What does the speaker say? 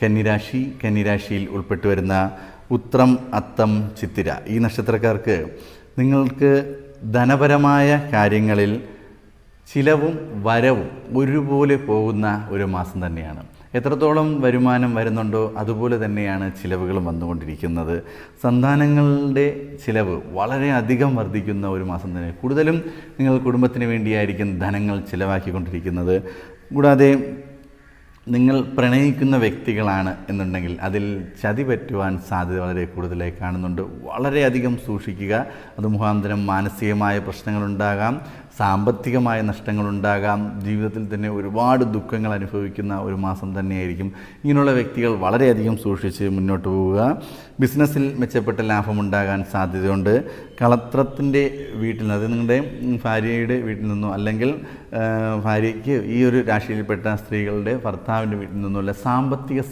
കന്നിരാശിയിൽ ഉൾപ്പെട്ടു വരുന്ന ഉത്രം, അത്തം, ചിത്തിര ഈ നക്ഷത്രക്കാർക്ക് നിങ്ങൾക്ക് ധനപരമായ കാര്യങ്ങളിൽ ചിലവും വരവും ഒരുപോലെ പോകുന്ന ഒരു മാസം തന്നെയാണ്. എത്രത്തോളം വരുമാനം വരുന്നുണ്ടോ അതുപോലെ തന്നെയാണ് ചിലവുകളും വന്നുകൊണ്ടിരിക്കുന്നത്. സന്താനങ്ങളുടെ ചിലവ് വളരെയധികം വർദ്ധിക്കുന്ന ഒരു മാസം തന്നെ. കൂടുതലും നിങ്ങൾ കുടുംബത്തിന് വേണ്ടിയായിരിക്കും ധനങ്ങൾ ചിലവാക്കിക്കൊണ്ടിരിക്കുന്നത്. കൂടാതെ നിങ്ങൾ പ്രണയിക്കുന്ന വ്യക്തികളാണ് എന്നുണ്ടെങ്കിൽ അതിൽ ചതി പറ്റുവാൻ സാധ്യത വളരെ കൂടുതലായി കാണുന്നുണ്ട്. വളരെയധികം സൂക്ഷിക്കുക. അത് മുഖാന്തരം മാനസികമായ പ്രശ്നങ്ങളുണ്ടാകാം, സാമ്പത്തികമായ നഷ്ടങ്ങളുണ്ടാകാം, ജീവിതത്തിൽ തന്നെ ഒരുപാട് ദുഃഖങ്ങൾ അനുഭവിക്കുന്ന ഒരു മാസം തന്നെയായിരിക്കും. ഇങ്ങനെയുള്ള വ്യക്തികൾ വളരെയധികം സൂക്ഷിച്ച് മുന്നോട്ട് പോവുക. ബിസിനസ്സിൽ മെച്ചപ്പെട്ട ലാഭമുണ്ടാകാൻ സാധ്യതയുണ്ട്. കളത്രത്തിൻ്റെ വീട്ടിൽ നിന്ന്, അത് നിങ്ങളുടെ ഭാര്യയുടെ വീട്ടിൽ നിന്നോ അല്ലെങ്കിൽ ഭാര്യയ്ക്ക് ഈ ഒരു രാശിയിൽപ്പെട്ട സ്ത്രീകളുടെ ഭർത്താവിൻ്റെ വീട്ടിൽ നിന്നുള്ള സാമ്പത്തിക